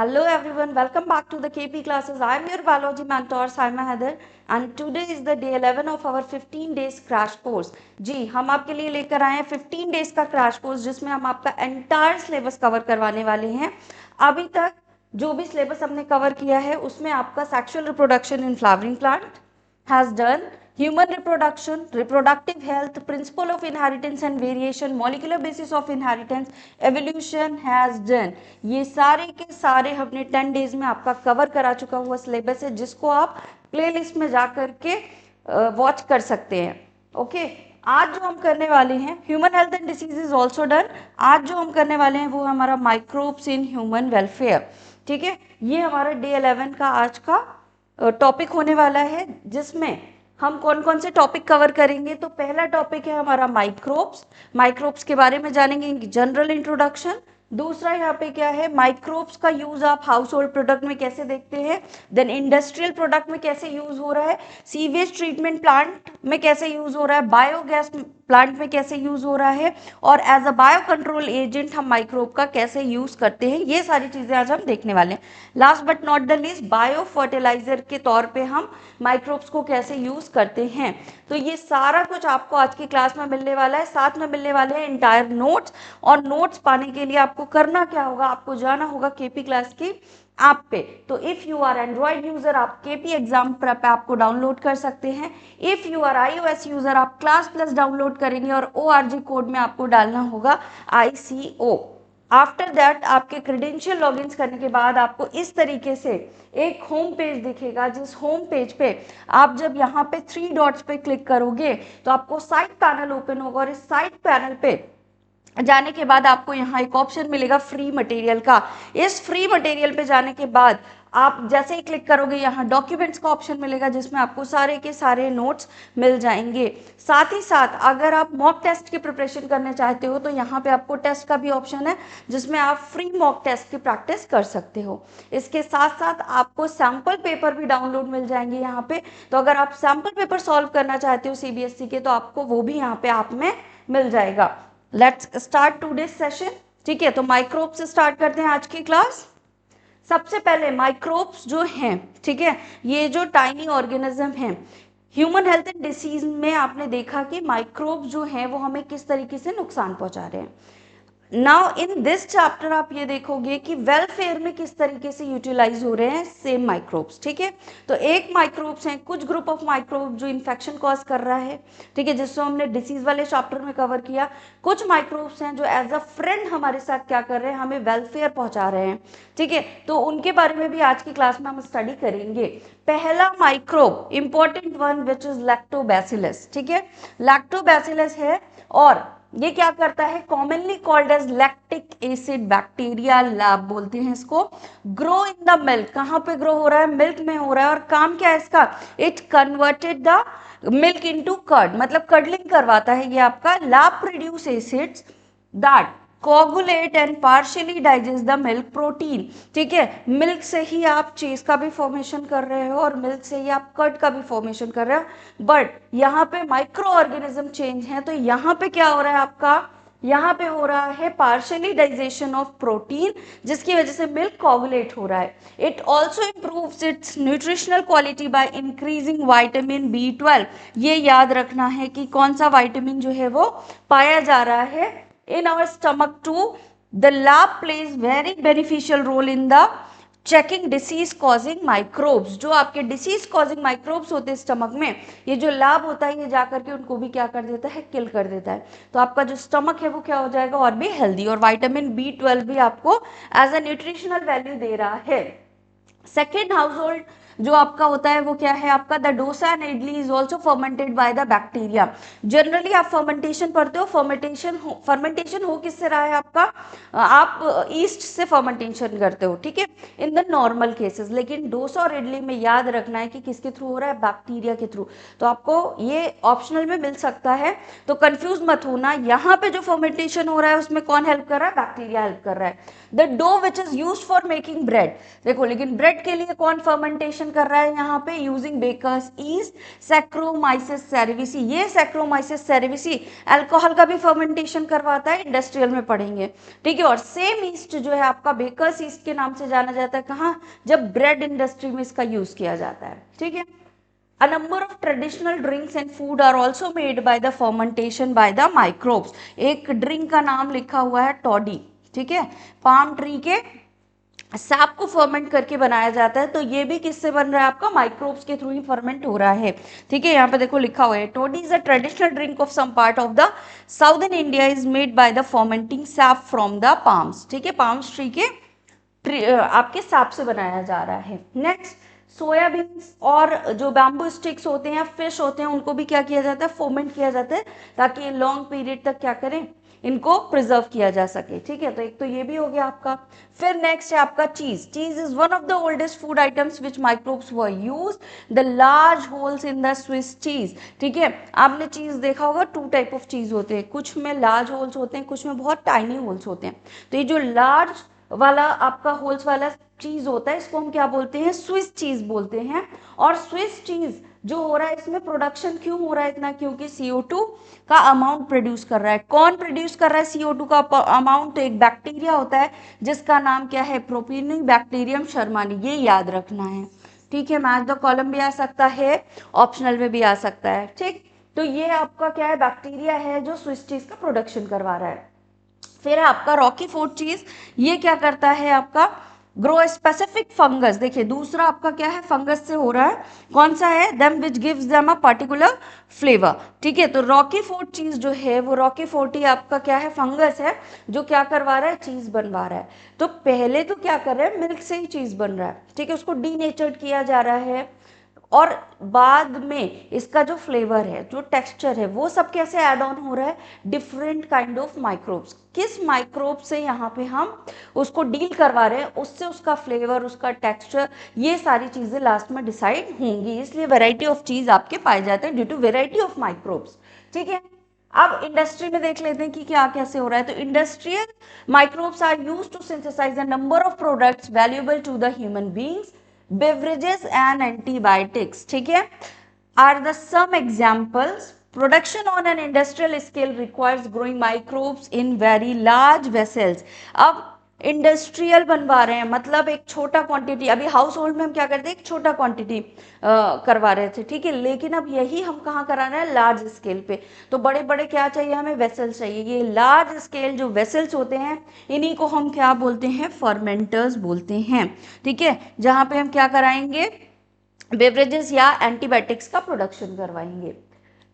Hello everyone, welcome back to the KP classes. I am your biology mentor Saima Heather and today is the day 11 of our 15 days crash course. जी हम आपके लिए लेकर आए हैं 15 days का crash course जिसमें हम आपका entire syllabus कवर करवाने वाले हैं। अभी तक जो भी syllabus हमने कवर किया है उसमें आपका sexual reproduction in flowering plant has done, human reproduction, reproductive health, principle of inheritance and variation, molecular basis of inheritance, evolution has done। ये सारे के सारे हमने 10 डेज में आपका कवर करा चुका हुआ सिलेबस है जिसको आप प्लेलिस्ट में जा करके वॉच कर सकते हैं। ओके आज जो हम करने वाले हैं human health and disease is also done. आज जो हम करने वाले हैं वो हमारा माइक्रोब्स इन ह्यूमन वेलफेयर। ठीक है, ये हमारा डे 11 का आज का टॉपिक होने वाला है जिसमें हम कौन कौन से टॉपिक कवर करेंगे। तो पहला टॉपिक है हमारा माइक्रोब्स। माइक्रोब्स के बारे में जानेंगे, जनरल इंट्रोडक्शन। दूसरा यहाँ पे क्या है, माइक्रोब्स का यूज आप हाउस होल्ड प्रोडक्ट में कैसे देखते हैं, देन इंडस्ट्रियल प्रोडक्ट में कैसे यूज हो रहा है, सीवेज ट्रीटमेंट प्लांट में कैसे यूज हो रहा है, बायोगैस प्लांट में कैसे यूज हो रहा है, और as a bio control agent हम माइक्रोब का कैसे यूज करते हैं। ये सारी चीजें आज हम देखने वाले हैं। Last but not the least, bio fertilizer के तौर पे हम माइक्रोब्स को कैसे यूज करते हैं। तो ये सारा कुछ आपको आज की क्लास में मिलने वाला है। साथ में मिलने वाले हैं इंटायर नोट्स, और नोट्स पाने के लिए आपको करना क्या होगा, आपको जाना होगा केपी क्लास की ऐप पे। तो if you are android user आप केपी एग्जाम प्रेप ऐप को डाउनलोड कर सकते हैं। If you are iOS user आप क्लास प्लस डाउनलोड करेंगे और ORG कोड में आपको डालना होगा ICO। आफ्टर दैट आपके क्रेडेंशियल लॉगिन करने के बाद आपको इस तरीके से एक होम पेज दिखेगा, जिस होम पेज पे आप जब यहाँ पे 3 डॉट्स पे क्लिक करोगे तो आपको साइड पैनल ओपन होगा, और इस साइड पैनल पे जाने के बाद आपको यहाँ एक ऑप्शन मिलेगा फ्री मटेरियल का। इस फ्री मटेरियल पे जाने के बाद आप जैसे ही क्लिक करोगे यहाँ डॉक्यूमेंट्स का ऑप्शन मिलेगा जिसमें आपको सारे के सारे नोट्स मिल जाएंगे। साथ ही साथ अगर आप मॉक टेस्ट की प्रिपरेशन करने चाहते हो तो यहाँ पे आपको टेस्ट का भी ऑप्शन है जिसमें आप फ्री मॉक टेस्ट की प्रैक्टिस कर सकते हो। इसके साथ साथ आपको सैम्पल पेपर भी डाउनलोड मिल जाएंगे यहाँ पे। तो अगर आप सैम्पल पेपर सॉल्व करना चाहते हो CBSE के तो आपको वो भी यहाँ पे ऐप में मिल जाएगा। Let's start today session. ठीक है, तो माइक्रोब से स्टार्ट करते हैं आज की क्लास। सबसे पहले माइक्रोब्स जो हैं, ठीक है, ये जो टाइनी ऑर्गेनिज्म हैं ह्यूमन हेल्थ एंड डिसीज में आपने देखा कि माइक्रोब्स जो हैं वो हमें किस तरीके से नुकसान पहुंचा रहे हैं। नाउ इन दिस चैप्टर आप ये देखोगे कि वेलफेयर में किस तरीके से यूटिलाइज हो रहे हैं सेम माइक्रोब्स। ठीक है, तो एक माइक्रोब्स हैं, कुछ ग्रुप ऑफ माइक्रोब जो इन्फेक्शन कॉज कर रहा है, ठीक है, जिसको हमने डिसीज वाले चैप्टर में कवर किया। कुछ माइक्रोब्स हैं जो एज अ फ्रेंड हमारे साथ क्या कर रहे हैं, हमें वेलफेयर पहुंचा रहे हैं। ठीक है, तो उनके बारे में भी आज की क्लास में हम स्टडी करेंगे। पहला microbe important one which is lactobacillus. ठीक है, लैक्टोबैसिलस है और ये क्या करता है, commonly called as lactic acid bacteria LAB बोलते हैं इसको। ग्रो इन द मिल्क, कहाँ पे ग्रो हो रहा है, मिल्क में हो रहा है। और काम क्या है इसका, it converted the milk into curd, मतलब कर्डलिंग करवाता है ये आपका। LAB produce acids that coagulate and partially digest the milk protein. ठीक है, मिल्क से ही आप चीज का भी फॉर्मेशन कर रहे हो और मिल्क से ही आप कर्ड का भी फॉर्मेशन कर रहे हो। बट यहाँ पे माइक्रो ऑर्गेनिज्म चेंज है, तो यहाँ पे क्या हो रहा है आपका, यहाँ पे हो रहा है पार्शियली डाइजेशन ऑफ प्रोटीन जिसकी वजह से मिल्क कोगुलेट हो रहा है। It also improves it's nutritional quality by increasing vitamin B12। ये याद रखना है कि कौन सा विटामिन जो है वो पाया जा रहा है in our stomach too. The lab plays very beneficial role in the checking disease causing microbes। जो आपके disease causing microbes होते हैं स्टमक में, ये जो लैब होता है ये जाकर के उनको भी क्या कर देता है, किल कर देता है। तो आपका जो स्टमक है वो क्या हो जाएगा, और भी हेल्दी। और विटामिन B12 भी आपको एज अ न्यूट्रिशनल वैल्यू दे रहा है। सेकेंड हाउस होल्ड जो आपका होता है वो क्या है आपका, the dosa and idli is also fermented bye the bacteria. Generally आप फर्मेंटेशन पढ़ते हो, फर्मेंटेशन हो किससे रहा है आपका, आप ईस्ट से फर्मेंटेशन करते हो। ठीक है, इन द नॉर्मल केसेस। लेकिन डोसा और इडली में याद रखना है कि किसके थ्रू हो रहा है, बैक्टीरिया के थ्रू। तो आपको ये ऑप्शनल में मिल सकता है, तो कंफ्यूज मत होना। यहाँ पे जो फर्मेंटेशन हो रहा है उसमें कौन हेल्प कर रहा है, बैक्टीरिया हेल्प कर रहा है। The dough which is used for making bread, देखो लेकिन ब्रेड के लिए कौन फर्मेंटेशन फर्मेंटेशन कर रहा है यहाँ पे using bakers yeast, saccharomyces cerevisiae. ये सैक्रोमाइसिस सेरेविसी अल्कोहल का भी फर्मेंटेशन करवाता है, इंडस्ट्रियल में पढ़ेंगे, ठीक है। और सेम ईस्ट जो है आपका बेकर्स ईस्ट के नाम से जाना जाता है, कहाँ, जब ब्रेड इंडस्ट्री में इसका यूज किया जाता है, ठीक है। A number of traditional drinks and food are also made by the fermentation by the microbes। एक ड्रिंक का नाम लिखा हुआ है टॉडी, ठीक है, पाम ट्री के सैप को फर्मेंट करके बनाया जाता है। तो ये भी किससे बन रहा है आपका, माइक्रोब्स के थ्रू ही फर्मेंट हो रहा है, ठीक है। यहाँ पे देखो लिखा हुआ है toddy is a traditional drink of some part of the southern India, is made by the fermenting sap from the palms, ठीक है, पाम्स ट्री के आपके सैप से बनाया जा रहा है। नेक्स्ट, सोयाबीन्स और जो बैम्बू स्टिक्स होते हैं, फिश होते हैं, उनको भी क्या किया जाता है, फोमेंट किया जाता है, ताकि लॉन्ग पीरियड तक क्या करें, इनको प्रिजर्व किया जा सके, ठीक है। तो एक तो ये भी हो गया आपका। फिर नेक्स्ट है आपका चीज। चीज is one of the oldest food items which microbes were use, the large holes in the Swiss cheese, ठीक है। आपने चीज देखा होगा, टू टाइप ऑफ चीज होते हैं, कुछ में लार्ज होल्स होते हैं, कुछ में बहुत टाइनी होल्स होते हैं। तो ये जो लार्ज वाला आपका होल्स वाला चीज होता है, इसको हम क्या बोलते हैं, स्विस चीज बोलते हैं। और स्विस चीज जो हो रहा है, इसमें प्रोडक्शन क्यों हो रहा है इतना, क्योंकि CO2 का अमाउंट प्रोड्यूस कर रहा है। कौन प्रोड्यूस कर रहा है CO2 का अमाउंट, तो एक बैक्टीरिया होता है जिसका नाम क्या है, प्रोपियोनिबैक्टीरियम शर्मानी, ये याद रखना है, ठीक है। मैच द कॉलम भी आ सकता है, ऑप्शनल में भी आ सकता है, ठीक। तो ये आपका क्या है, बैक्टीरिया है जो स्विस चीज का प्रोडक्शन करवा रहा है। फिर है आपका रॉकी फोर्ट चीज, ये क्या करता है आपका, ग्रो स्पेसिफिक फंगस। देखिए दूसरा आपका क्या है, फंगस से हो रहा है, कौन सा है, them which gives them a particular flavour, ठीक है। तो रॉकी फोर्ट चीज जो है, वो रॉकी फोर्ट ही आपका क्या है, फंगस है, जो क्या करवा रहा है, चीज बनवा रहा है। तो पहले तो क्या कर रहा है, मिल्क से ही चीज बन रहा है, ठीक है, उसको डीनेचर्ड किया जा रहा है, और बाद में इसका जो फ्लेवर है, जो टेक्सचर है, वो सब कैसे ऐड ऑन हो रहा है, डिफरेंट काइंड ऑफ माइक्रोब्स। किस माइक्रोब से यहाँ पे हम उसको डील करवा रहे हैं, उससे उसका फ्लेवर, उसका टेक्सचर, ये सारी चीजें लास्ट में डिसाइड होंगी। इसलिए वैरायटी ऑफ चीज आपके पाए जाते हैं due to variety of microbes, ठीक है। अब इंडस्ट्री में देख लेते हैं कि क्या कैसे हो रहा है। तो industrial microbes are used to synthesize a number of products valuable to the human beings, beverages and antibiotics, ठीक है, are the some examples। Production on an industrial scale requires growing microbes in very large vessels। अब industrial बनवा रहे हैं, मतलब एक छोटा quantity, अभी हाउस होल्ड में हम क्या करते हैं, एक छोटा क्वांटिटी करवा रहे थे, ठीक है, लेकिन अब यही हम कहाँ करा रहे हैं, लार्ज स्केल पे। तो बड़े बड़े क्या चाहिए हमें, वेसल्स चाहिए। ये लार्ज स्केल जो वेसल्स होते हैं, इन्हीं को हम क्या बोलते हैं, फर्मेंटर्स बोलते हैं, ठीक है, जहाँ पे हम क्या कराएंगे, बेवरेजेस या एंटीबायोटिक्स का प्रोडक्शन करवाएंगे,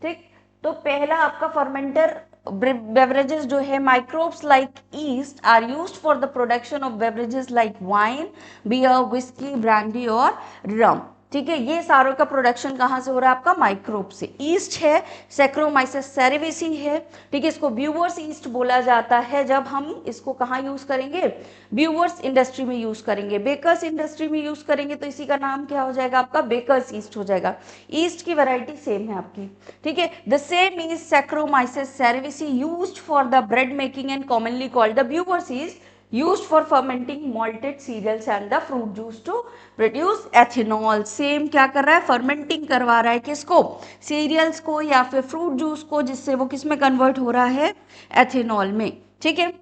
ठीक। तो पहला आपका फर्मेंटर बेवरेजेस जो है, microbes like yeast are used for the production of beverages like wine, beer, whisky, brandy और रम, ठीक है। ये सारों का प्रोडक्शन कहाँ से हो रहा है, आपका माइक्रोब से। ईस्ट है, सैक्रोमाइसिस सेरेविसी है, ठीक है, इसको ब्यूवर्स ईस्ट बोला जाता है। जब हम इसको कहाँ यूज करेंगे, ब्यूवर्स इंडस्ट्री में यूज करेंगे, बेकर्स इंडस्ट्री में यूज करेंगे, तो इसी का नाम क्या हो जाएगा आपका, बेकर्स ईस्ट हो जाएगा। ईस्ट की वैरायटी सेम है आपकी, ठीक है। The same is Saccharomyces cerevisiae used for the bread making and commonly called the brewer's yeast, used for fermenting malted cereals and the fruit juice to produce ethanol। Same क्या कर रहा है, fermenting करवा रहा है, किसको, सीरियल्स को या फिर फ्रूट जूस को, जिससे वो किस में कन्वर्ट हो रहा है, एथेनॉल में, ठीक है।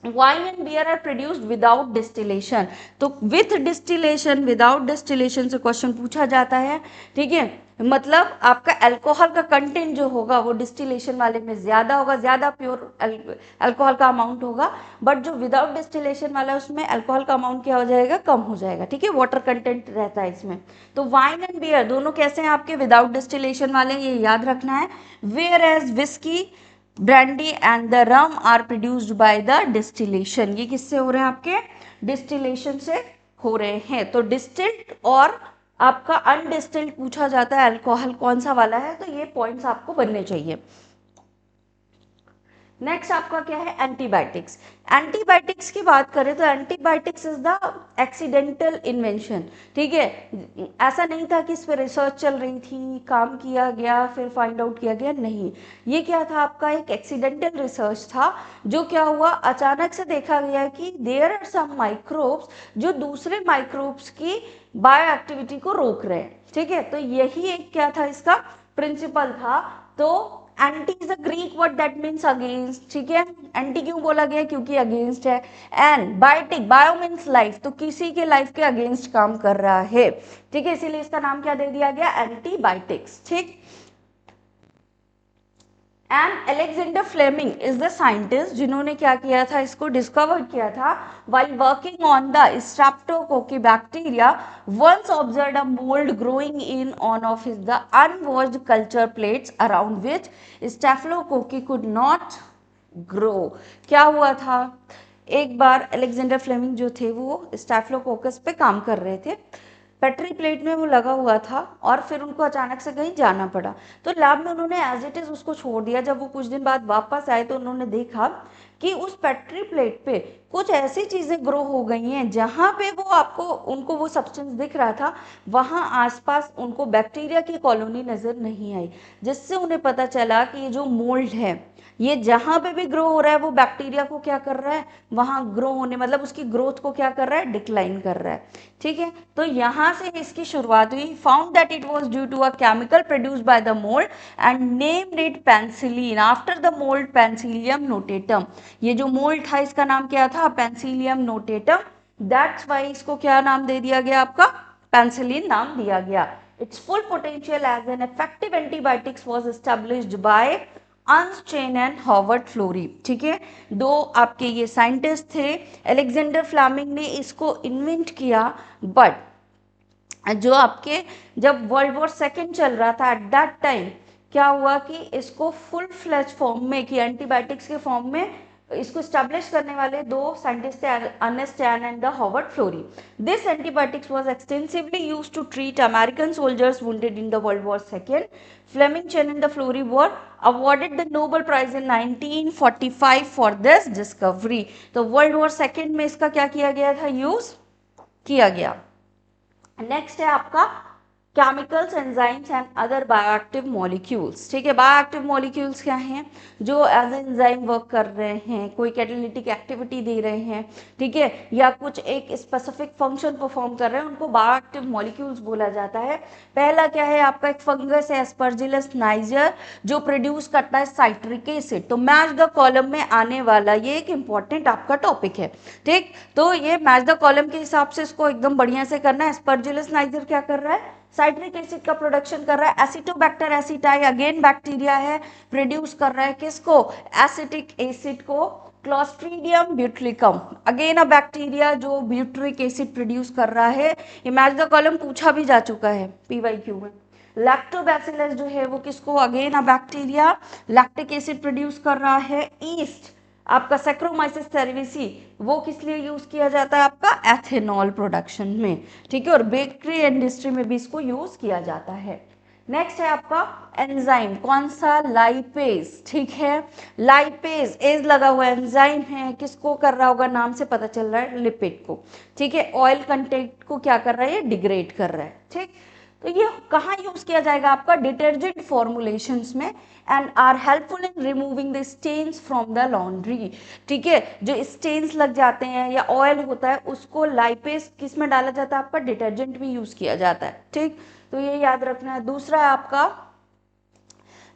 Wine and beer are produced without distillation. तो विथ डिस्टिलेशन, विदाउट डिस्टिलेशन से क्वेश्चन पूछा जाता है, ठीक है। मतलब आपका अल्कोहल का कंटेंट जो होगा वो डिस्टिलेशन वाले में ज्यादा होगा, ज्यादा प्योर अल्कोहल का अमाउंट होगा, बट जो विदाउट डिस्टिलेशन वाला है उसमें अल्कोहल का अमाउंट क्या हो जाएगा, कम हो जाएगा, ठीक है, वाटर कंटेंट रहता है इसमें। तो वाइन एंड बियर दोनों कैसे हैं आपके, विदाउट डिस्टिलेशन वाले, ये याद रखना है। Whereas whisky, brandy and the rum are produced by the distillation. ये किससे हो रहे हैं, आपके डिस्टिलेशन से हो रहे हैं। तो डिस्टिल्ड और आपका अनडिस्टिल्ड पूछा जाता है, अल्कोहल कौन सा वाला है, तो ये पॉइंट्स आपको बनने चाहिए। नेक्स्ट आपका क्या है, एंटीबायोटिक्स। एंटीबायोटिक्स की बात करें तो antibiotics is the accidental invention, ठीक है। ऐसा नहीं था कि इस पर रिसर्च चल रही थी, काम किया गया, फिर फाइंड आउट किया गया, नहीं, ये क्या था आपका एक एक्सीडेंटल रिसर्च था। जो क्या हुआ, अचानक से देखा गया कि देयर आर सम माइक्रोब्स जो दूसरे माइक्रोब्स की बायो एक्टिविटी को रोक रहे हैं, ठीक है। तो यही एक क्या था, इसका प्रिंसिपल था। तो anti is a Greek word that means against, ठीक है। एंटी क्यों बोला गया, क्योंकि अगेंस्ट है। And biotic, bio means life, तो किसी के लाइफ के अगेंस्ट काम कर रहा है, ठीक है, इसीलिए इसका नाम क्या दे दिया गया, एंटीबायोटिक्स, ठीक। And Alexander Fleming is the scientist जिन्होंने क्या किया था, इसको डिस्कवर किया था while working on the streptococcus bacteria once observed a mold growing in one of the unwashed culture plates around which staphylococcus could not grow। क्या हुआ था, एक बार अलेक्जेंडर फ्लेमिंग जो थे वो स्टैफिलोकोकस पे काम कर रहे थे, पेट्री प्लेट में वो लगा हुआ था, और फिर उनको अचानक से कहीं जाना पड़ा, तो लैब में उन्होंने एज इट इज उसको छोड़ दिया। जब वो कुछ दिन बाद वापस आए तो उन्होंने देखा कि उस पेट्री प्लेट पे कुछ ऐसी चीजें ग्रो हो गई हैं जहाँ पे वो आपको उनको वो सब्सटेंस दिख रहा था, वहाँ आसपास उनको बैक्टीरिया की कॉलोनी नजर नहीं आई, जिससे उन्हें पता चला कि ये जो मोल्ड है ये जहां पे भी ग्रो हो रहा है वो बैक्टीरिया को क्या कर रहा है, वहां ग्रो होने मतलब उसकी ग्रोथ को क्या कर रहा है, डिक्लाइन कर रहा है, ठीक है। तो यहां से इसकी शुरुआत हुई। Found that it was due to a chemical produced by the mold and named it penicillin after the mold penicillium notatum. ये जो मोल्ड था इसका नाम क्या था, पेंसिलियम नोटेटम, दैट्स वाई इसको क्या नाम दे दिया गया, आपका पेंसिलिन नाम दिया गया। Its full potential as an effective antibiotics was established by Ernstein and Howard Florey, ठीक है। दो आपके ये साइंटिस्ट थे, अलेक्जेंडर फ्लेमिंग ने इसको इन्वेंट किया, बट जो आपके जब वर्ल्ड वॉर सेकेंड चल रहा था एट दैट टाइम क्या हुआ कि इसको फुल फ्लेज फॉर्म में कि एंटीबायोटिक्स के फॉर्म में इसको स्टैब्लिश करने वाले दो साइंटिस्ट थे, Ernest Chain and the Howard Florey. This antibiotics was extensively used to treat American soldiers wounded in the world war second. Fleming, Chen and the Fleury were awarded the Nobel Prize in 1945 for this discovery। तो world war second में इसका क्या किया गया था, use किया गया। Next है आपका chemicals, enzymes and other bioactive molecules, ठीक है। बायोएक्टिव मॉलिक्यूल्स क्या हैं, जो एज एंजाइम वर्क कर रहे हैं, कोई कैटालिटिक एक्टिविटी दे रहे हैं, ठीक है, या कुछ एक स्पेसिफिक फंक्शन परफॉर्म कर रहे हैं, उनको बायोएक्टिव मॉलिक्यूल्स बोला जाता है। पहला क्या है आपका, एक फंगस है एस्परजिलस नाइजर जो प्रोड्यूस करता है साइट्रिक एसिड। तो मैच द कॉलम में आने वाला ये एक इंपॉर्टेंट आपका टॉपिक है, ठीक। तो ये मैच द कॉलम के हिसाब से इसको एकदम बढ़िया से करना है। एस्परजिलस नाइजर क्या कर रहा है, साइट्रिक एसिड का प्रोडक्शन कर रहा है। एसिटोबैक्टर एसिटाई अगेन बैक्टीरिया है, प्रोड्यूस कर रहा है किसको, एसिटिक एसिड को। Clostridium butylicum again a bacteria जो ब्यूट्रिक एसिड प्रोड्यूस कर रहा है। इमेज द कॉलम पूछा भी जा चुका है पीवाईक्यू में। लैक्टोबैसिलस जो है वो किसको, again a bacteria, lactic acid produce कर रहा है। ईस्ट आपका सैक्रोमाइसिस सेरेविसी वो किस लिए यूज किया जाता है, आपका एथेनॉल प्रोडक्शन में, ठीक है, और बेकरी इंडस्ट्री में भी इसको यूज किया जाता है। नेक्स्ट है आपका एंजाइम, कौन सा, लाइपेज, ठीक है। लाइपेज एज लगा हुआ एंजाइम है, किसको कर रहा होगा, नाम से पता चल रहा है, लिपिड को, ठीक है। ऑयल कंटेंट को क्या कर रहा है, ये डिग्रेड कर रहा है, ठीक। तो ये कहाँ यूज किया जाएगा आपका, डिटर्जेंट फॉर्मुलेशंस में, and are helpful in removing the stains from the laundry, ठीक है। जो स्टेन्स लग जाते हैं या ऑयल होता है उसको लाइपेज किस में डाला जाता है, आपका डिटर्जेंट भी यूज किया जाता है, ठीक। तो ये याद रखना है। दूसरा है आपका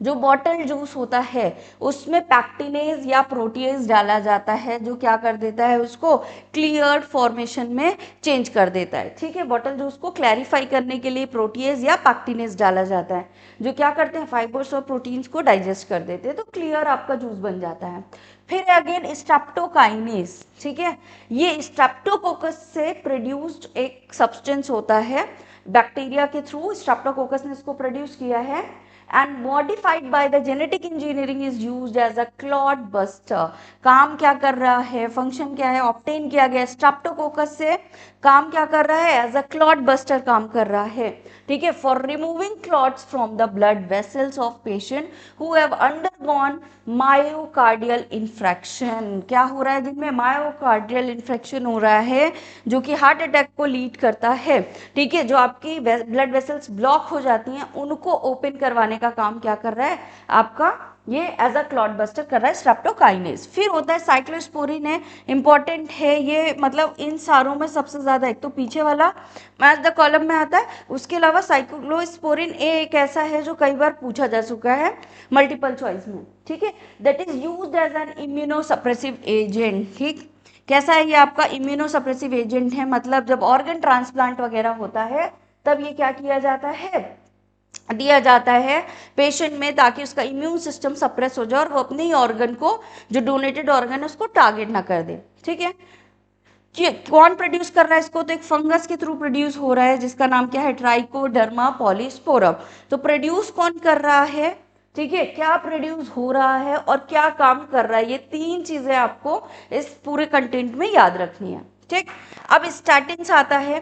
जो बॉटल जूस होता है उसमें पैक्टिनेज या प्रोटीएज डाला जाता है, जो क्या कर देता है, उसको क्लियर्ड फॉर्मेशन में चेंज कर देता है, ठीक है। बॉटल जूस को क्लैरिफाई करने के लिए प्रोटीएज या पैक्टिनेज डाला जाता है, जो क्या करते हैं, फाइबर्स और प्रोटीन्स को डाइजेस्ट कर देते हैं, तो क्लियर आपका जूस बन जाता है। फिर अगेन स्ट्रेप्टोकाइनेज, ठीक है, ये स्ट्रेप्टोकोकस से प्रोड्यूस्ड एक सब्सटेंस होता है, बैक्टीरिया के थ्रू स्ट्रेप्टोकोकस ने इसको प्रोड्यूस किया है, and modified by the genetic engineering is used as a clot buster। काम क्या कर रहा है, फंक्शन क्या है, ऑब्टेन किया गया स्ट्रेप्टोकोकस से, काम क्या कर रहा है, एज अ क्लॉट बस्टर काम कर रहा है, ठीक है, for removing clots from the blood vessels of patient who have under undergone myocardial infarction. क्या हो रहा है जिनमें मायोकार्डियल इन्फ्रैक्शन हो रहा है, जो कि हार्ट अटैक को लीड करता है। ठीक है, जो आपकी ब्लड वेसल्स ब्लॉक हो जाती हैं उनको ओपन करवाने का काम क्या कर रहा है आपका, ये एज अ क्लॉट बस्टर कर रहा है स्ट्रेप्टोकाइनेज। फिर होता है साइक्लोस्पोरिन है, इंपॉर्टेंट है ये, मतलब इन सारों में सबसे ज्यादा, एक तो पीछे वाला मैच द कॉलम में आता है, उसके अलावा साइक्लोस्पोरिन ए एक ऐसा है जो कई बार पूछा जा चुका है मल्टीपल चॉइस में। ठीक है, that is used as an immunosuppressive agent. ठीक, कैसा है ये आपका इम्यूनोसप्रेसिव एजेंट है, मतलब जब ऑर्गन ट्रांसप्लांट वगैरह होता है तब ये क्या किया जाता है, दिया जाता है पेशेंट में, ताकि उसका इम्यून सिस्टम सप्रेस हो जाए और वो अपने ही ऑर्गन को, जो डोनेटेड ऑर्गन है, उसको टारगेट ना कर दे। ठीक है, कौन प्रोड्यूस कर रहा है इसको, तो एक फंगस के थ्रू प्रोड्यूस हो रहा है जिसका नाम क्या है, ट्राइकोडर्मा पॉलीस्पोरम। तो प्रोड्यूस कौन कर रहा है, ठीक है, क्या प्रोड्यूस हो रहा है और क्या काम कर रहा है, ये तीन चीजें आपको इस पूरे कंटेंट में याद रखनी है। ठीक, अब स्टैटिन आता है,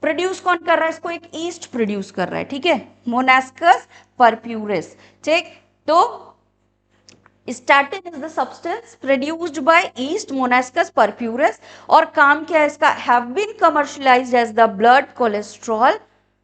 प्रोड्यूस कौन कर रहा है इसको, एक ईस्ट प्रोड्यूस कर रहा है। ठीक है, मोनास्कस परप्यूरिस। ठीक, तो statin is the substance produced by yeast Monascus purpureus, और काम क्या है इसका, have been commercialised as the blood cholesterol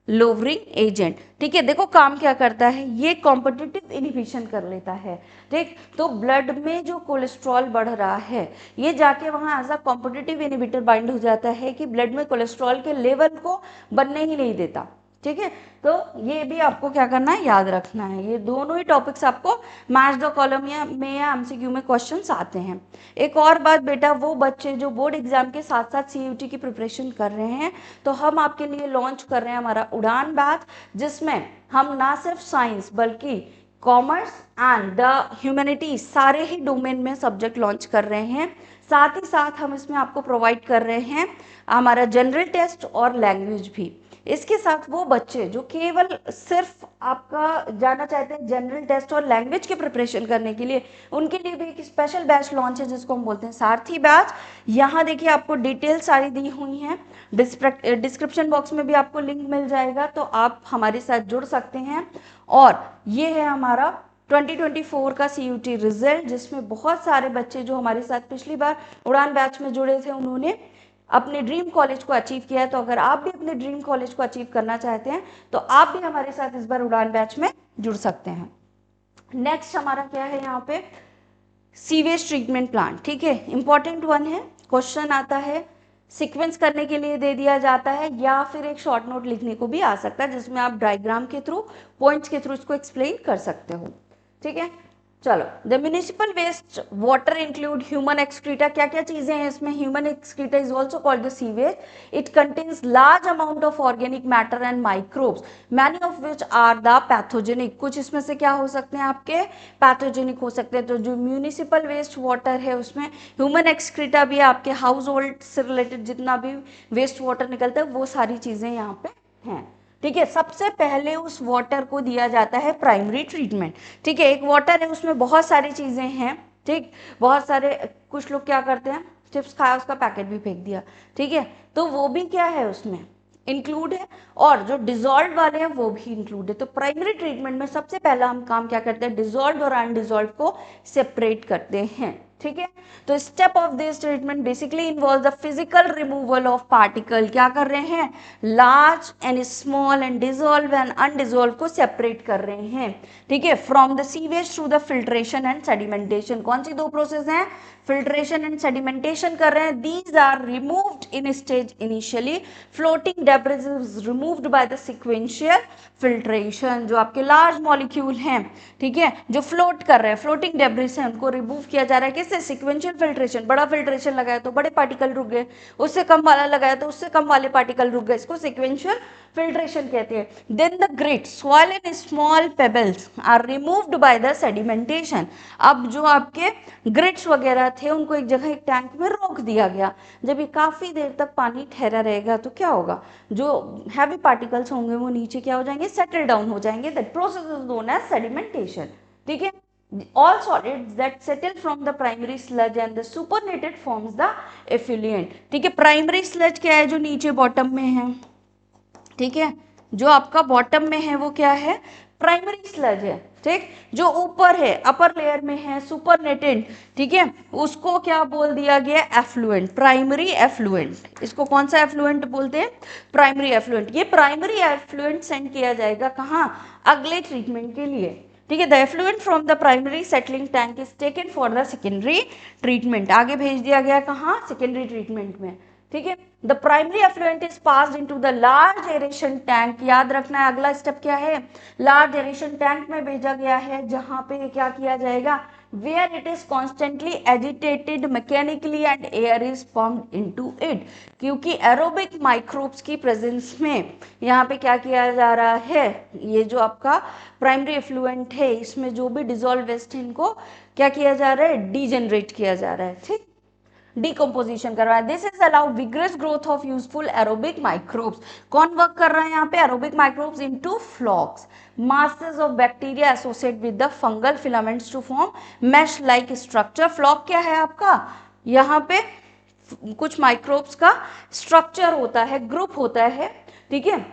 lowering agent. ठीक है, देखो काम क्या करता है, ये कॉम्पिटिटिव इनहिबिशन कर लेता है। ठीक, तो ब्लड में जो कोलेस्ट्रॉल बढ़ रहा है ये जाके वहां as a competitive inhibitor bind हो जाता है कि ब्लड में कोलेस्ट्रॉल के लेवल को बनने ही नहीं देता। ठीक है, तो ये भी आपको क्या करना है, याद रखना है। ये दोनों ही टॉपिक्स आपको मैच द कॉलम में या एमसीक्यू में क्वेश्चंस आते हैं। एक और बात बेटा, वो बच्चे जो बोर्ड एग्जाम के साथ साथ सीयूटी की प्रिपरेशन कर रहे हैं, तो हम आपके लिए लॉन्च कर रहे हैं हमारा उड़ान बैच, जिसमें हम ना सिर्फ साइंस बल्कि कॉमर्स एंड द ह्यूमैनिटीज सारे ही डोमेन में सब्जेक्ट लॉन्च कर रहे हैं। साथ ही साथ हम इसमें आपको प्रोवाइड कर रहे हैं हमारा जनरल टेस्ट और लैंग्वेज भी। इसके साथ वो बच्चे जो केवल सिर्फ आपका जाना चाहते हैं जनरल टेस्ट और लैंग्वेज के प्रिपरेशन करने के लिए, उनके लिए भी एक स्पेशल बैच लॉन्च है जिसको हम बोलते हैं सारथी बैच। यहाँ देखिए आपको डिटेल सारी दी हुई हैं, डिस्क्रिप्शन बॉक्स में भी आपको लिंक मिल जाएगा, तो आप हमारे साथ जुड़ सकते हैं। और ये है हमारा 2024 का सीयूटी रिजल्ट, जिसमें बहुत सारे बच्चे जो हमारे साथ पिछली बार उड़ान बैच में जुड़े थे उन्होंने अपने ड्रीम कॉलेज को अचीव किया है। तो अगर आप भी अपने ड्रीम कॉलेज को अचीव करना चाहते हैं तो आप भी हमारे साथ इस बार उड़ान बैच में जुड़ सकते हैं। नेक्स्ट हमारा क्या है यहाँ पे, सीवेज ट्रीटमेंट प्लांट। ठीक है, इंपॉर्टेंट वन है, क्वेश्चन आता है, सीक्वेंस करने के लिए दे दिया जाता है, या फिर एक शॉर्ट नोट लिखने को भी आ सकता है जिसमें आप डायग्राम के थ्रू, पॉइंट्स के थ्रू इसको एक्सप्लेन कर सकते हो। ठीक है, चलो, the municipal waste water include human excreta. क्या क्या चीजें हैं इसमें, human excreta is also called the sewage. It contains large amount of organic matter and microbes, many of which are the pathogenic. कुछ इसमें से क्या हो सकते हैं आपके, पैथोजेनिक हो सकते हैं। तो जो म्यूनिसिपल वेस्ट वाटर है उसमें ह्यूमन एक्सक्रीटा भी है, आपके हाउस होल्ड से रिलेटेड जितना भी वेस्ट वाटर निकलता है वो सारी चीजें यहाँ पे हैं। ठीक है, सबसे पहले उस वाटर को दिया जाता है प्राइमरी ट्रीटमेंट। ठीक है, एक वाटर है उसमें बहुत सारी चीजें हैं। ठीक, बहुत सारे, कुछ लोग क्या करते हैं, चिप्स खाया उसका पैकेट भी फेंक दिया। ठीक है, तो वो भी क्या है उसमें इंक्लूड है, और जो डिजॉल्व वाले हैं वो भी इंक्लूड है। तो प्राइमरी ट्रीटमेंट में सबसे पहला हम काम क्या करते हैं, डिजॉल्व और अनडिजॉल्व को सेपरेट करते हैं। ठीक है, तो step of this treatment basically involve the physical removal of particle. क्या कर रहे हैं, large and small and dissolve and undissolved को सेपरेट कर रहे हैं। ठीक है, from the sewage through the filtration and sedimentation. कौन सी दो प्रोसेस हैं, फिल्ट्रेशन एंड सेडिमेंटेशन कर रहे हैं। These are removed in stage initially, floating debris is removed by the sequential filtration. जो आपके लार्ज मॉलिक्यूल हैं, ठीक है, जो फ्लोट कर रहे हैं, फ्लोटिंग डेब्रिस हैं, उनको रिमूव किया जा रहा है किससे, सिक्वेंशियल फिल्ट्रेशन। बड़ा फिल्ट्रेशन लगाया तो बड़े पार्टिकल रुक गए, उससे कम वाला लगाया तो उससे कम वाले पार्टिकल रुक गए, इसको सिक्वेंशियल फिल्ट्रेशन कहते हैं। Then the grits, soil and small pebbles are removed by the sedimentation. अब जो आपके ग्रिट्स वगैरह थे उनको एक जगह एक टैंक में रोक दिया गया। जब ये काफी देर तक पानी ठहरा रहेगा तो क्या होगा, जो हैवी पार्टिकल्स होंगे वो नीचे क्या हो जाएंगे, सेटल डाउन हो जाएंगे। That process is known as sedimentation. ठीक है, all solids that settle from the primary sludge and the supernated forms the effluent। ठीक है, प्राइमरी स्लज क्या है, जो नीचे बॉटम में है। ठीक है, जो आपका बॉटम में है वो क्या है, प्राइमरी स्लज है। ठीक, जो ऊपर है अपर लेयर में है सुपरनेटेंट, ठीक है, उसको क्या बोल दिया गया, एफ्लुएंट, प्राइमरी एफ्लुएंट। इसको कौन सा एफ्लुएंट बोलते हैं, प्राइमरी एफ्लुएंट। ये प्राइमरी एफ्लुएंट सेंड किया जाएगा कहाँ, अगले ट्रीटमेंट के लिए, ठीक है। The effluent from the primary settling tank is taken for the secondary treatment, आगे भेज दिया गया कहाँ, सेकेंडरी ट्रीटमेंट में, ठीक है। The primary effluent is passed into the large aeration tank, याद रखना है अगला स्टेप क्या है, लार्ज एरेशन टैंक में भेजा गया है, जहां पे क्या किया जाएगा, where it is constantly agitated mechanically and air is pumped into it, क्योंकि एरोबिक माइक्रोब्स की प्रेजेंस में यहाँ पे क्या किया जा रहा है, ये जो आपका प्राइमरी एफ्लुएंट है इसमें जो भी डिजोल्व वेस्ट है इनको क्या किया जा रहा है, डीजेनरेट किया जा रहा है, ठीक, डिकम्पोजिशन कर रहा है। This is allow vigorous growth of useful aerobic microbes. कौन वर्क कर रहा है यहाँ पे, aerobic microbes into flocs, masses of bacteria associated with the fungal filaments to form mesh like structure। Floc क्या है आपका, यहाँ पे कुछ माइक्रोब्स का स्ट्रक्चर होता है, ग्रुप होता है, ठीक है।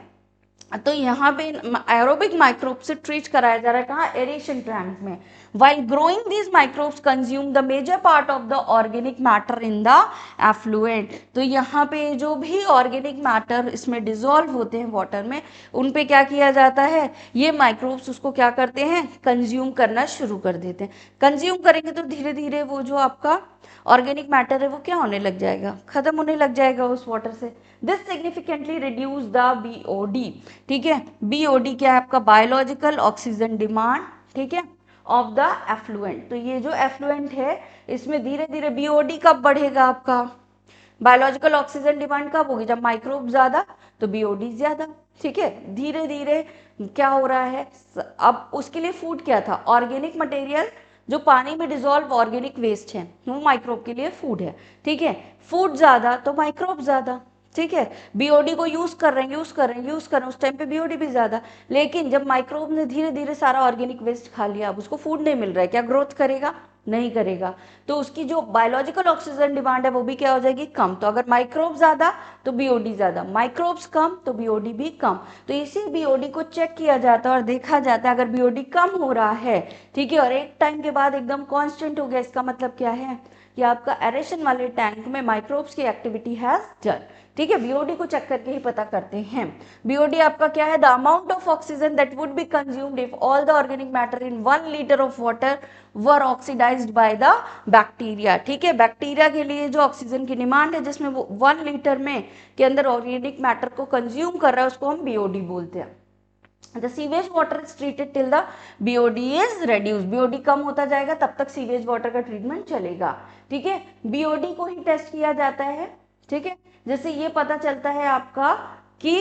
तो यहाँ पे एरोबिक माइक्रोब से ट्रीट कराया जा रहा है कहाँ, एरेशन टैंक में। While growing these microbes consume the major part of the organic matter in the effluent। तो यहाँ पे जो भी ऑर्गेनिक मैटर इसमें डिजोल्व होते हैं वाटर में, उन पे क्या किया जाता है, ये माइक्रोब्स उसको क्या करते हैं, कंज्यूम करना शुरू कर देते हैं। कंज्यूम करेंगे तो धीरे धीरे वो जो आपका ऑर्गेनिक मैटर है वो क्या होने लग जाएगा, खत्म होने लग जाएगा उस वाटर से। This significantly reduce the BOD, ठीक है। बीओडी क्या है आपका, बायोलॉजिकल ऑक्सीजन डिमांड, ठीक है, ऑफ द एफ्लुएंट। तो ये जो एफ्लुएंट है इसमें धीरे धीरे बीओडी कब बढ़ेगा आपका, बायोलॉजिकल ऑक्सीजन डिमांड कब होगी, जब माइक्रोब ज्यादा तो बीओडी ज्यादा, ठीक है। धीरे धीरे क्या हो रहा है, अब उसके लिए फूड क्या था, ऑर्गेनिक मटेरियल, जो पानी में डिजोल्व ऑर्गेनिक वेस्ट है वो माइक्रोब के लिए फूड है, ठीक है। फूड ज्यादा तो माइक्रोब ज्यादा, ठीक है। बीओडी को यूज कर रहे हैं उस टाइम पे बीओडी भी ज्यादा, लेकिन जब माइक्रोब ने धीरे धीरे सारा ऑर्गेनिक वेस्ट खा लिया, अब उसको फूड नहीं मिल रहा है, क्या ग्रोथ करेगा, नहीं करेगा, तो उसकी जो बायोलॉजिकल ऑक्सीजन डिमांड है वो भी क्या हो जाएगी, कम। तो अगर माइक्रोब ज्यादा तो बीओडी ज्यादा, माइक्रोब्स कम तो बीओडी भी कम। तो इसी बीओडी को चेक किया जाता है और देखा जाता है, अगर बीओडी कम हो रहा है, ठीक है, और एक टाइम के बाद एकदम कांस्टेंट हो गया, इसका मतलब क्या है कि आपका एरेशन वाले टैंक में माइक्रोब्स की एक्टिविटी हैज डन, ठीक है। बीओडी को चेक करके ही पता करते हैं। बीओडी आपका क्या है, the amount of oxygen that would be consumed if all the organic matter in 1 litre of water were oxidised by the bacteria, ठीक है। बैक्टीरिया के लिए जो ऑक्सीजन की डिमांड है जिसमें वो 1 लीटर में के अंदर ऑर्गेनिक मैटर को कंज्यूम कर रहा है, उसको हम बीओडी बोलते हैं। The sewage water is treated till the BOD is reduced। BOD कम होता जाएगा तब तक सीवेज वाटर का ट्रीटमेंट चलेगा, ठीक है। BOD को ही टेस्ट किया जाता है, ठीक है। जैसे ये पता चलता है आपका कि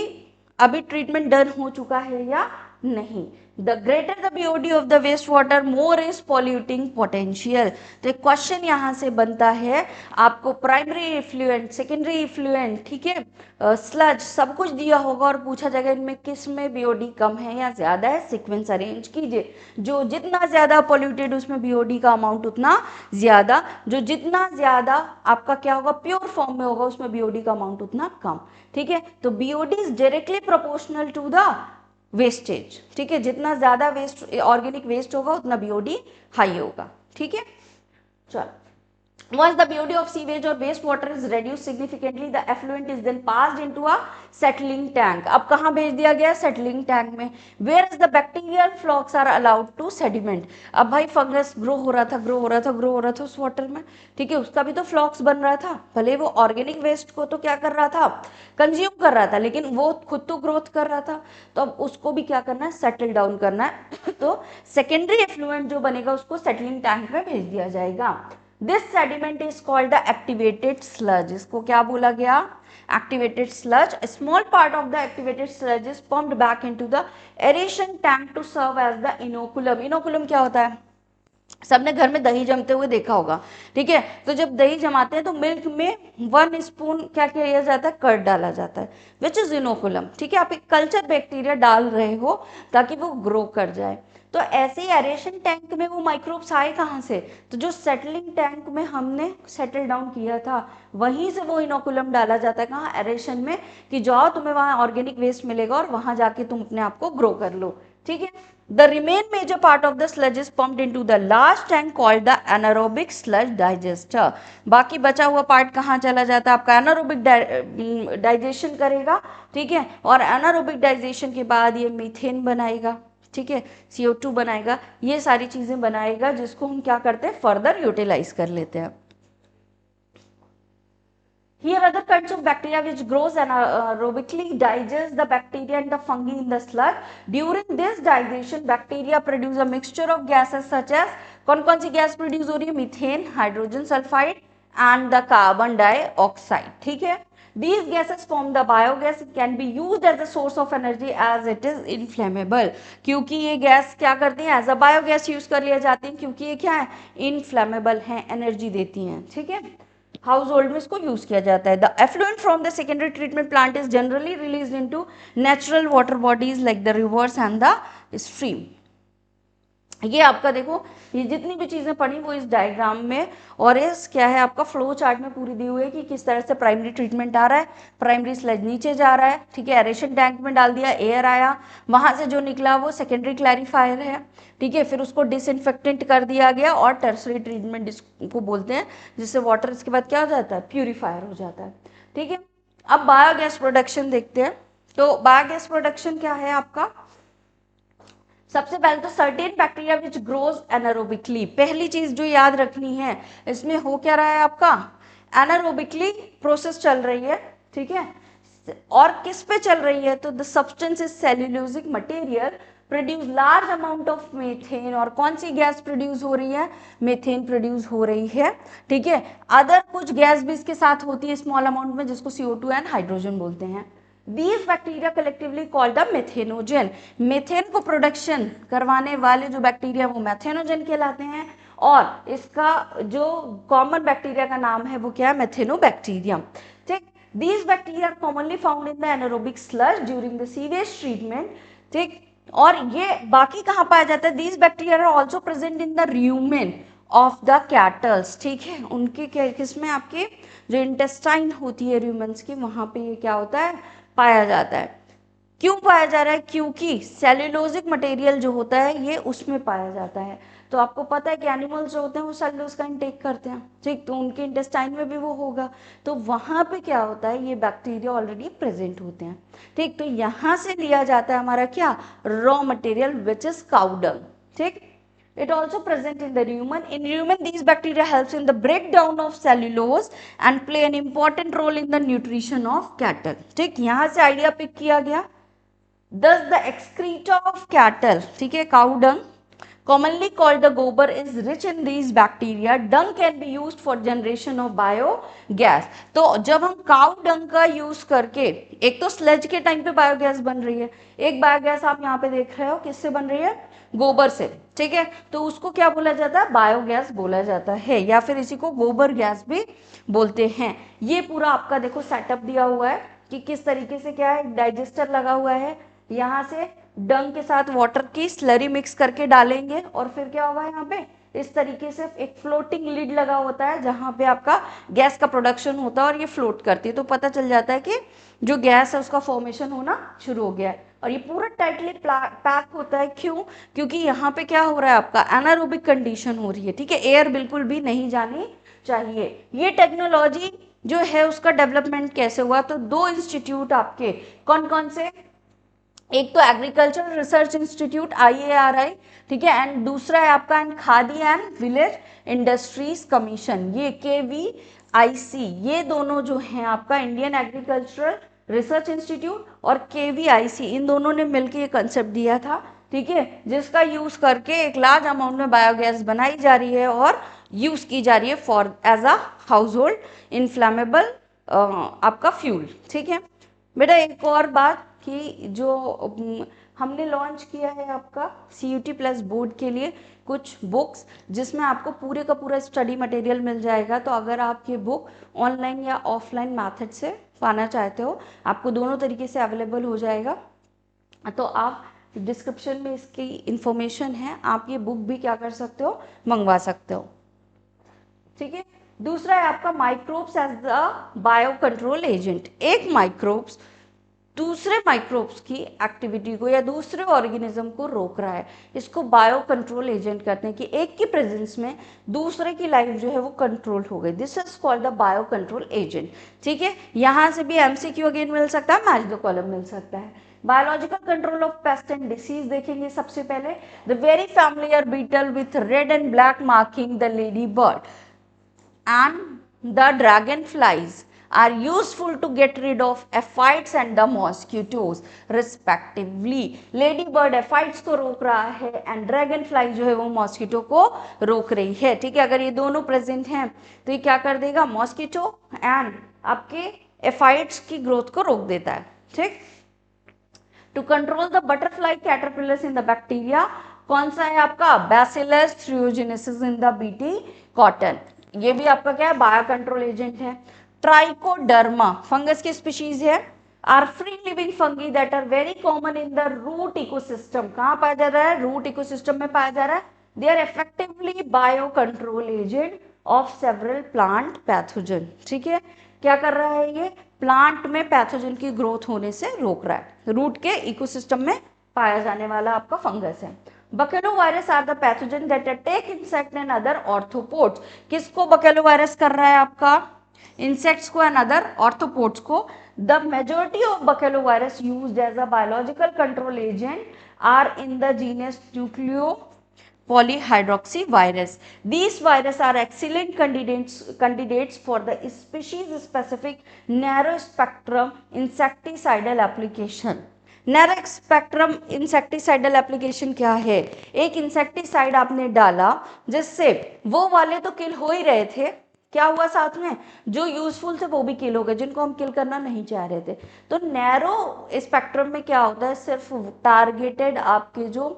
अभी ट्रीटमेंट डन हो चुका है या नहीं। The greater the BOD of the waste water more is polluting potential. तो एक क्वेश्चन यहाँ से बनता है, आपको प्राइमरी इफ्लुएंट, सेकेंडरी इफ्लुएंट, ठीक है, स्लज सब कुछ दिया होगा और पूछा जाएगा इनमें किस में बीओडी कम है या ज्यादा है, सीक्वेंस अरेंज कीजिए। जो जितना ज्यादा पॉल्यूटेड उसमें बीओडी का अमाउंट उतना ज्यादा, जो जितना ज्यादा आपका क्या होगा प्योर फॉर्म में होगा उसमें बीओडी का अमाउंट उतना कम, ठीक है। तो BOD is directly proportional to the wastage, ठीक है। जितना ज्यादा वेस्ट ऑर्गेनिक वेस्ट होगा उतना बीओडी हाई होगा, ठीक है। चलो, once the BOD of sewage or wastewater is reduced significantly, the effluent is then passed into a settling tank। अब कहाँ भेज दिया गया, settling tank में, whereas the bacterial flocks are allowed to sediment। अब भाई फंगस ग्रो हो रहा था उस वाटर में, ठीक है, उसका भी तो फ्लॉक्स बन रहा था, भले वो ऑर्गेनिक वेस्ट को तो क्या कर रहा था, कंज्यूम कर रहा था, लेकिन वो खुद तो ग्रोथ कर रहा था, तो अब उसको भी क्या करना है, सेटल डाउन करना है। तो सेकेंडरी एफ्लुएंट जो बनेगा उसको सेटलिंग टैंक में भेज दिया जाएगा। This sediment is called the activated sludge। इसको क्या बोला गया, activated sludge। A small part of the activated sludge is pumped back into the aeration tank to serve as the inoculum। inoculum क्या होता है, सबने घर में दही जमते हुए देखा होगा, ठीक है। तो जब दही जमाते हैं तो मिल्क में 1 स्पून क्या किया जाता है, कर्ड डाला जाता है, विच इज इनोकुलम, ठीक है। आप एक कल्चर बैक्टीरिया डाल रहे हो ताकि वो ग्रो कर जाए। तो ऐसे ही एरेशन टैंक में वो माइक्रोब्स आए कहाँ से, तो जो सेटलिंग टैंक में हमने सेटल डाउन किया था वहीं से वो इनोकुलम डाला जाता है, कहाँ, एरेशन में, कि जाओ तुम्हें वहाँ ऑर्गेनिक वेस्ट मिलेगा और वहाँ जाके तुम अपने आप को ग्रो कर लो, ठीक है। The remain major part of the sludge is pumped into the large tank called the anaerobic sludge digester. बाकी बचा हुआ पार्ट कहाँ चला जाता है आपका, एनारोबिक डाइजेशन करेगा, ठीक है, और एनारोबिक डाइजेशन के बाद ये मीथेन बनाएगा, ठीक है, CO2 बनाएगा, ये सारी चीजें बनाएगा जिसको हम क्या करते हैं फर्दर यूटिलाइज कर लेते हैं. Here other kinds of bacteria which grows anaerobically digest the bacteria and the fungi in the sludge. During this digestion, bacteria produce a mixture of gases such as कौन सी गैस प्रोड्यूस हो रही है, methane, hydrogen sulphide and the carbon dioxide, ठीक है. These gases form the biogas. It can be used as a source of energy as it is inflammable. क्योंकि ये gas क्या करती है, एज अ बायोगैस यूज कर लिया जाती है, क्योंकि ये क्या है, इनफ्लेमेबल है, एनर्जी देती हैं, ठीक है. हाउस होल्ड में इसको यूज किया जाता है. The effluent from the secondary treatment plant is generally release into natural water bodies like the rivers and the stream. ये आपका देखो, ये जितनी भी चीजें पढ़ी वो इस डायग्राम में और इस क्या है आपका फ्लो चार्ट में पूरी दी हुई है कि किस तरह से प्राइमरी ट्रीटमेंट आ रहा है. प्राइमरी स्लज नीचे जा रहा है, ठीक है, एरेशन टैंक में डाल दिया, एयर आया, वहां से जो निकला वो सेकेंडरी क्लैरिफायर है, ठीक है, फिर उसको डिसइंफेक्टेंट कर दिया गया और टर्सरी ट्रीटमेंट जिसको बोलते हैं, जिससे वाटर इसके बाद क्या हो जाता है, प्यूरिफायर हो जाता है, ठीक है. अब बायोगैस प्रोडक्शन देखते हैं. तो बायोगैस प्रोडक्शन क्या है आपका, सबसे पहले तो certain bacteria which grows anaerobically. पहली चीज जो याद रखनी है, इसमें हो क्या रहा है आपका, एनारोबिकली प्रोसेस चल रही है, ठीक है, और किस पे चल रही है, तो the substance is cellulosic material produce large amount of methane. और कौन सी गैस प्रोड्यूस हो रही है, मीथेन प्रोड्यूस हो रही है, ठीक है. अदर कुछ गैस भी इसके साथ होती है स्मॉल अमाउंट में, जिसको CO2 एंड हाइड्रोजन बोलते हैं. These bacteria collectively called the methanogen. Methane को प्रोडक्शन करवाने वाले जो बैक्टीरिया वो मैथेनोजन कहलाते हैं, और इसका जो कॉमन बैक्टीरिया का नाम है वो क्या है, मेथेनोबैक्टीरियम, ठीक. These bacteria are commonly found in the anaerobic sludge during the sewage treatment, ठीक. और ये बाकी कहाँ पाया जाता है, these bacteria are also present in the rumen of the cattle, ठीक है, उनके किसमें आपके जो इंटेस्टाइन होती है र्यूमेंस की, वहां पे ये क्या होता है, पाया जाता है. क्यों पाया जा रहा है, क्योंकि सेल्यूलोजिक मटेरियल जो होता है ये उसमें पाया जाता है. तो आपको पता है कि एनिमल्स जो होते हैं वो सेल्यूलोज का इंटेक करते हैं, ठीक, तो उनके इंटेस्टाइन में भी वो होगा, तो वहां पे क्या होता है, ये बैक्टीरिया ऑलरेडी प्रेजेंट होते हैं, ठीक. तो यहाँ से लिया जाता है हमारा क्या, raw material which is cow dung, ठीक. It also present in the rumen. In rumen, these bacteria helps in the breakdown of cellulose and play an important role in the nutrition of cattle. ठीक, यहाँ से idea pick किया गया. Thus, the excreta of cattle, ठीक है, cow dung, commonly called the gobar, is rich in these bacteria. Dung can be used for generation of biogas. तो जब हम cow dung का यूज करके, एक तो स्लज के टाइम पे बायोगैस बन रही है, एक बायोगैस आप यहाँ पे देख रहे हो किससे बन रही है, गोबर से, ठीक है, तो उसको क्या बोला जाता है, बायोगैस बोला जाता है, या फिर इसी को गोबर गैस भी बोलते हैं. ये पूरा आपका देखो सेटअप दिया हुआ है कि किस तरीके से क्या है, डाइजेस्टर लगा हुआ है, यहाँ से डंग के साथ वाटर की स्लरी मिक्स करके डालेंगे और फिर क्या होगा, यहाँ पे इस तरीके से एक फ्लोटिंग लिड लगा होता है जहाँ पे आपका गैस का प्रोडक्शन होता है और ये फ्लोट करती है, तो पता चल जाता है कि जो गैस है उसका फॉर्मेशन होना शुरू हो गया है. और ये पूरा टाइटली पैक होता है, क्यों, क्योंकि यहाँ पे क्या हो रहा है आपका, एनारोबिक कंडीशन हो रही है, ठीक है, एयर बिल्कुल भी नहीं जानी चाहिए. ये टेक्नोलॉजी जो है उसका डेवलपमेंट कैसे हुआ, तो दो इंस्टीट्यूट आपके कौन कौन से, एक तो एग्रीकल्चर रिसर्च इंस्टीट्यूट IARI, ठीक है, एंड दूसरा है आपका and khadi and village industries commission, ये KVIC, ये दोनों जो हैं आपका इंडियन एग्रीकल्चरल रिसर्च इंस्टीट्यूट और KVIC, इन दोनों ने मिलकर ये कंसेप्ट दिया था, ठीक है, जिसका यूज करके एक लार्ज अमाउंट में बायोगैस बनाई जा रही है और यूज की जा रही है for as a household inflammable आपका फ्यूल, ठीक है. बेटा एक और बात कि जो हमने लॉन्च किया है आपका CUT प्लस बोर्ड के लिए कुछ बुक्स, जिसमें आपको पूरे का पूरा स्टडी मटेरियल मिल जाएगा. तो अगर आप ये बुक ऑनलाइन या ऑफलाइन मेथड से पाना चाहते हो, आपको दोनों तरीके से अवेलेबल हो जाएगा, तो आप डिस्क्रिप्शन में इसकी इंफॉर्मेशन है, आप ये बुक भी क्या कर सकते हो, मंगवा सकते हो, ठीक है. दूसरा है आपका microbes as the bio control agent. एक माइक्रोब्स दूसरे माइक्रोब्स की एक्टिविटी को या दूसरे ऑर्गेनिज्म को रोक रहा है। इसको बायो कंट्रोल एजेंट कहते हैं कि एक की प्रेजेंस में दूसरे की लाइफ जो है वो कंट्रोल हो गई। This is called the bio control agent. ठीक है, यहाँ से भी एमसीक्यू अगेन मिल सकता है, मैच द कॉलम मिल सकता है। Biological control of pest and disease देखेंगे सबसे पहले। The very familiar beetle with red and black marking the ladybird and the dragonflies are useful to get rid of aphids and the mosquitoes respectively. Lady bird aphids को रोक रहा है and dragon fly जो है वो mosquito को रोक रही है। ठीक है, अगर ये दोनों प्रेजेंट हैं तो ये क्या कर देगा, मॉस्किटो एंड आपके एफाइड्स की ग्रोथ को रोक देता है। ठीक, to control the butterfly caterpillars in the bacteria, कौन सा है आपका, Bacillus thuringiensis in the BT cotton, ये भी आपका क्या है, बायो कंट्रोल एजेंट है। ट्राइकोडर्मा फंगस की स्पीशीज है, are free living fungi that are very common in the root ecosystem. कहाँ पाया जा रहा है, रूट इकोसिस्टम में पाया जा रहा है। They are effectively bio control agent of several plant pathogen. ठीक है, क्या कर रहा है ये, प्लांट में पैथोजन की ग्रोथ होने से रोक रहा है। रूट के इकोसिस्टम में पाया जाने वाला आपका फंगस है। Baculovirus are the pathogen that attack insect and other arthropods. किसको बकेलोवायरस कर रहा है आपका, इंसेक्ट्स को एंड अदर ऑर्थोपोड्स को। The majority of baculovirus used as a biological control agent are in the genus nucleo polyhydroxyvirus. These viruses are excellent candidates for the species specific narrow spectrum insecticidal application. Narrow spectrum insecticidal application क्या है, एक insecticide आपने डाला जिससे वो वाले तो किल हो ही रहे थे, क्या हुआ साथ में, जो यूजफुल थे वो भी किल हो गए जिनको हम किल करना नहीं चाह रहे थे। तो नैरो स्पेक्ट्रम में क्या होता है, सिर्फ टारगेटेड आपके जो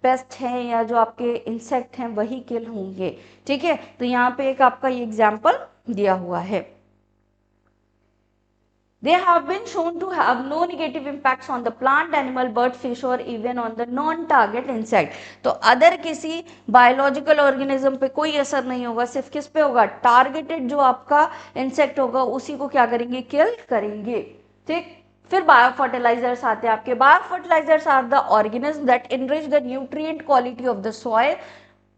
पेस्ट हैं या जो आपके इंसेक्ट हैं वही किल होंगे। ठीक है, तो यहाँ पे एक आपका ये एग्जाम्पल दिया हुआ है। They have been shown to have no negative impacts on the plant, animal, bird, fish or even on the non-target insect. तो अदर किसी बायोलॉजिकल ऑर्गेनिज्म पे कोई असर नहीं होगा, सिर्फ किस पे होगा, टारगेटेड जो आपका इंसेक्ट होगा उसी को क्या करेंगे, किल करेंगे। ठीक, फिर बायो फर्टिलाइजर्स आते हैं आपके। Bio fertilisers are the organism that enrich the nutrient quality of the soil.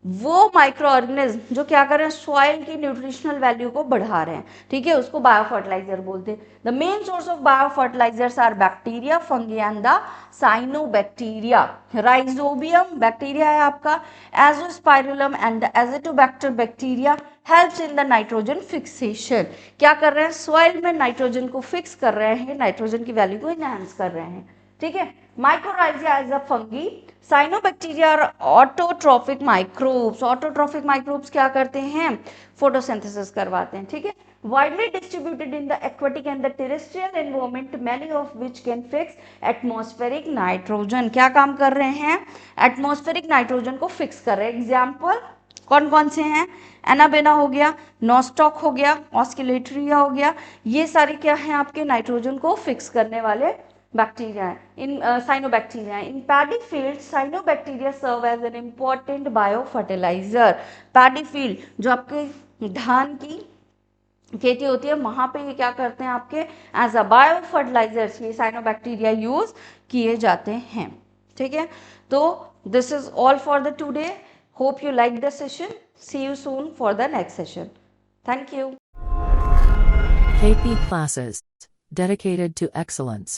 वो माइक्रो ऑर्गेनिज्म जो क्या कर रहे हैं, सॉइल की न्यूट्रिशनल वैल्यू को बढ़ा रहे हैं। ठीक है, उसको बायो फर्टिलाइजर बोलते हैं। The main source of bio fertilisers are bacteria, fungi and the cyanobacteria. Rhizobium bacteria है आपका, Azospirillum and the Azotobacter bacteria helps in the nitrogen fixation. क्या कर रहे हैं, सॉइल में नाइट्रोजन को फिक्स कर रहे हैं, नाइट्रोजन की वैल्यू को इनहांस कर रहे हैं। ठीक है, माइक्रोराइजिया एज अ फंगी, साइनोबैक्टीरिया और ऑटोट्रॉफिक माइक्रोब्स। ऑटोट्रॉफिक माइक्रोब्स क्या करते हैं, फोटोसिंथेसिस करवाते हैं। ठीक है, widely distributed in the aquatic and the terrestrial environment, many of which can fix atmospheric nitrogen। क्या काम कर रहे हैं, एटमॉस्फेरिक नाइट्रोजन को फिक्स कर रहे हैं। एग्जाम्पल कौन कौन से हैं, एनाबेना हो गया, नॉस्टॉक हो गया, ऑस्किलेटरिया हो गया, ये सारे क्या हैं आपके नाइट्रोजन को फिक्स करने वाले बैक्टीरिया है, इन साइनोबैक्टीरिया है। In paddy field cyanobacteria serve as an important bio fertiliser. Paddy field जो आपके धान की खेती होती है वहां पे ये क्या करते हैं आपके एज अ बायो फर्टिलाइजर्स, ये साइनोबैक्टीरिया यूज किए जाते हैं। ठीक है, तो this is all for the today. Hope you like the session. See you soon for the next session. Thank you. KP Classes, dedicated to excellence.